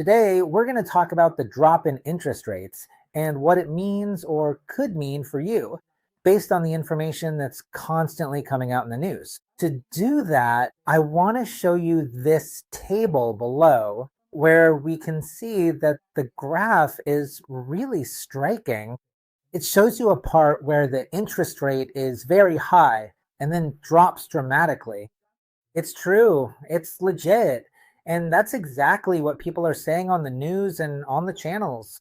Today, we're going to talk about the drop in interest rates and what it means or could mean for you based on the information that's constantly coming out in the news. To do that, I want to show you this table below where we can see that the graph is really striking. It shows you a part where the interest rate is very high and then drops dramatically. It's true. It's legit. And that's exactly what people are saying on the news and on the channels.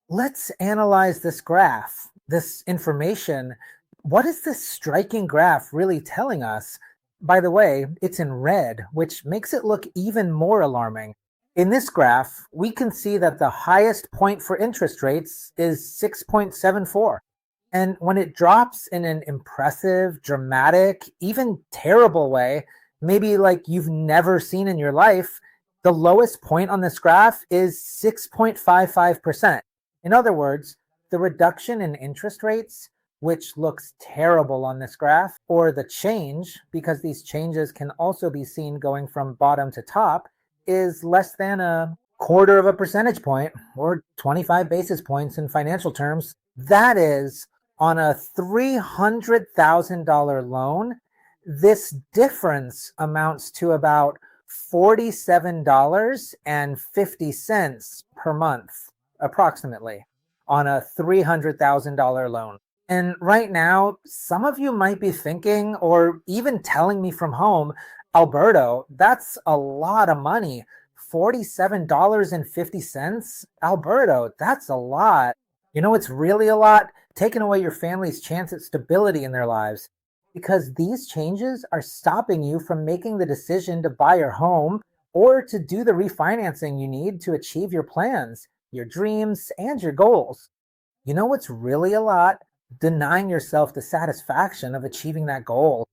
Let's analyze this graph, this information. What is this striking graph really telling us? By the way, it's in red, which makes it look even more alarming. In this graph, we can see that the highest point for interest rates is 6.74. And when it drops in an impressive, dramatic, even terrible way, maybe like you've never seen in your life, the lowest point on this graph is 6.55%. In other words, the reduction in interest rates, which looks terrible on this graph, or the change, because these changes can also be seen going from bottom to top, is less than a quarter of a percentage point, or 25 basis points in financial terms. That is, on a $300,000 loan, this difference amounts to about $47.50 per month, approximately, on a $300,000 loan. And right now, some of you might be thinking, or even telling me from home, Alberto, that's a lot of money. $47.50? Alberto, that's a lot. You know what's really a lot? Taking away your family's chance at stability in their lives. Because these changes are stopping you from making the decision to buy your home or to do the refinancing you need to achieve your plans, your dreams, and your goals. You know what's really a lot? Denying yourself the satisfaction of achieving that goal.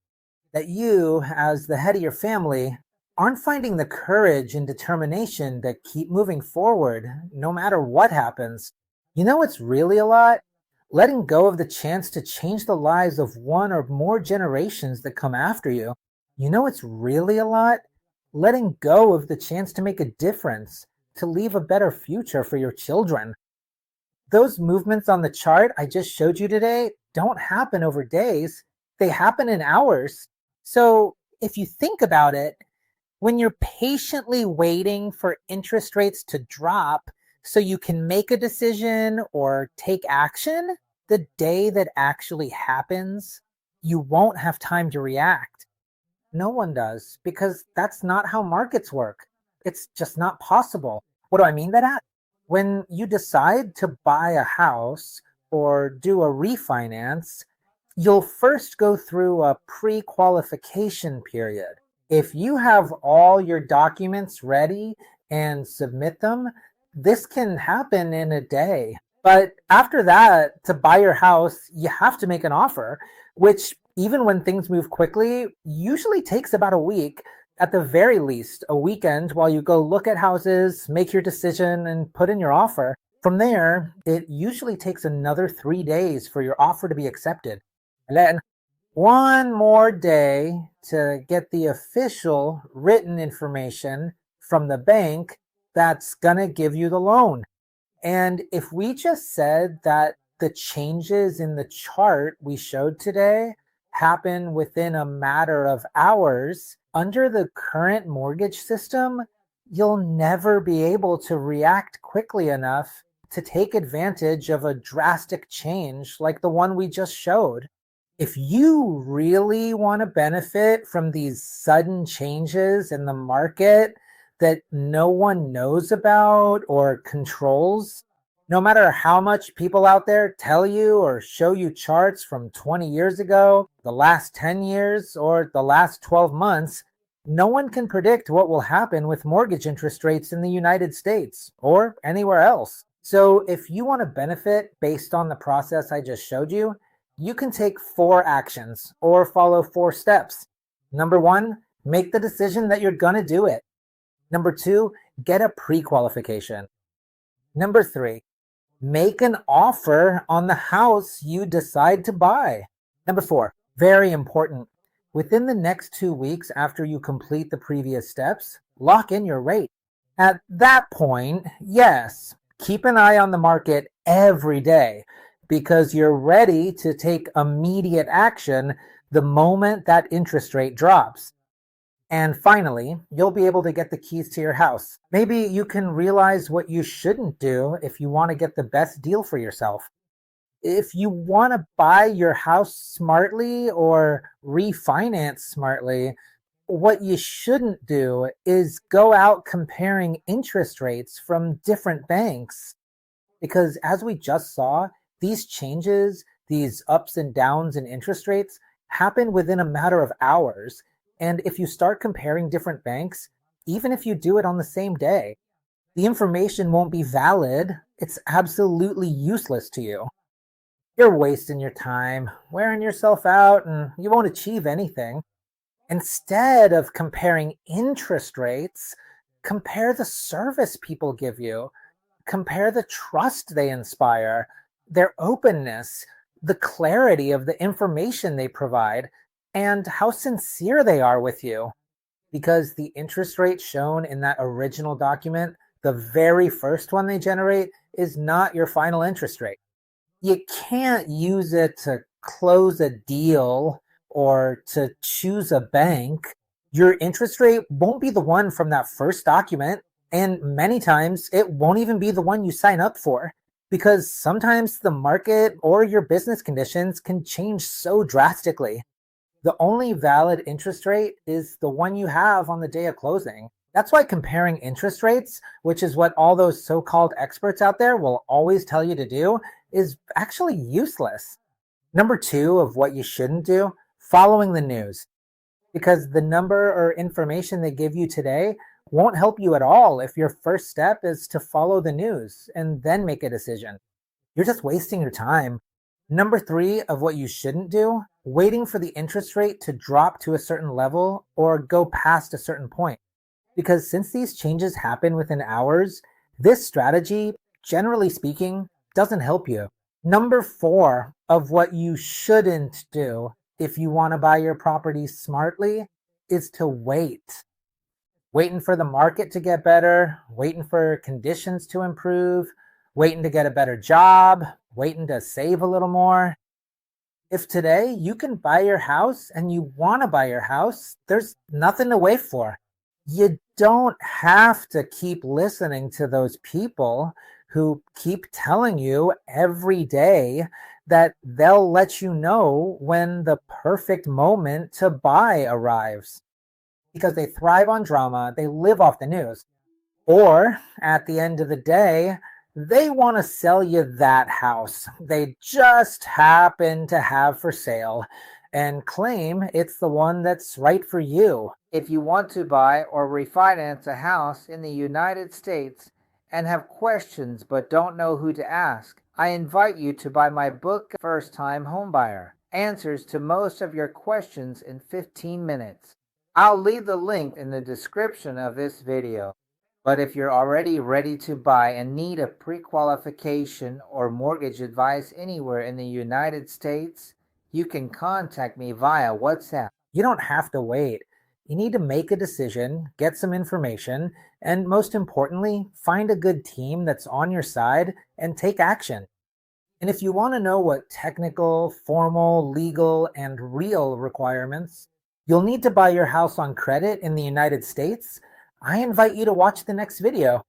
That you, as the head of your family, aren't finding the courage and determination to keep moving forward no matter what happens. You know what's really a lot? Letting go of the chance to change the lives of one or more generations that come after you. You know what's really a lot? Letting go of the chance to make a difference, to leave a better future for your children. Those movements on the chart I just showed you today don't happen over days. They happen in hours. So if you think about it, when you're patiently waiting for interest rates to drop so you can make a decision or take action, the day that actually happens, you won't have time to react. No one does, because that's not how markets work. It's just not possible. What do I mean by that? When you decide to buy a house or do a refinance, you'll first go through a pre-qualification period. If you have all your documents ready and submit them, this can happen in a day. But after that, to buy your house, you have to make an offer, which even when things move quickly, usually takes about a week, at the very least, a weekend while you go look at houses, make your decision, and put in your offer. From there, it usually takes another 3 days for your offer to be accepted. And then one more day to get the official written information from the bank that's gonna give you the loan. And if we just said that the changes in the chart we showed today happen within a matter of hours, under the current mortgage system, you'll never be able to react quickly enough to take advantage of a drastic change like the one we just showed. If you really want to benefit from these sudden changes in the market that no one knows about or controls, no matter how much people out there tell you or show you charts from 20 years ago, the last 10 years, or the last 12 months, no one can predict what will happen with mortgage interest rates in the United States or anywhere else. So if you want to benefit based on the process I just showed you, you can take 4 actions or follow 4 steps. Number 1, make the decision that you're going to do it. Number 2, get a pre-qualification. Number 3, make an offer on the house you decide to buy. Number 4, very important, within the next 2 weeks after you complete the previous steps, lock in your rate. At that point, yes, keep an eye on the market every day because you're ready to take immediate action the moment that interest rate drops. And finally, you'll be able to get the keys to your house. Maybe you can realize what you shouldn't do if you want to get the best deal for yourself. If you want to buy your house smartly or refinance smartly, what you shouldn't do is go out comparing interest rates from different banks. Because as we just saw, these changes, these ups and downs in interest rates, happen within a matter of hours. And if you start comparing different banks, even if you do it on the same day, the information won't be valid. It's absolutely useless to you. You're wasting your time, wearing yourself out, and you won't achieve anything. Instead of comparing interest rates, compare the service people give you, compare the trust they inspire, their openness, the clarity of the information they provide, and how sincere they are with you. Because the interest rate shown in that original document, the very first one they generate, is not your final interest rate. You can't use it to close a deal or to choose a bank. Your interest rate won't be the one from that first document. And many times it won't even be the one you sign up for because sometimes the market or your business conditions can change so drastically. The only valid interest rate is the one you have on the day of closing. That's why comparing interest rates, which is what all those so-called experts out there will always tell you to do, is actually useless. Number two of what you shouldn't do, following the news. Because the number or information they give you today won't help you at all if your first step is to follow the news and then make a decision. You're just wasting your time. Number three of what you shouldn't do, waiting for the interest rate to drop to a certain level or go past a certain point. Because since these changes happen within hours, this strategy, generally speaking, doesn't help you. Number four of what you shouldn't do if you want to buy your property smartly is to wait. Waiting for the market to get better, waiting for conditions to improve, waiting to get a better job, waiting to save a little more. If today you can buy your house and you want to buy your house, there's nothing to wait for. You don't have to keep listening to those people who keep telling you every day that they'll let you know when the perfect moment to buy arrives. Because they thrive on drama, they live off the news. Or at the end of the day, they want to sell you that house they just happen to have for sale and claim it's the one that's right for you. If you want to buy or refinance a house in the United States and have questions but don't know who to ask, I invite you to buy my book, First Time Homebuyer, Answers to Most of Your Questions in 15 Minutes. I'll leave the link in the description of this video. But if you're already ready to buy and need a pre-qualification or mortgage advice anywhere in the United States, you can contact me via WhatsApp. You don't have to wait. You need to make a decision, get some information, and most importantly, find a good team that's on your side and take action. And if you want to know what technical, formal, legal, and real requirements you'll need to buy your house on credit in the United States, I invite you to watch the next video.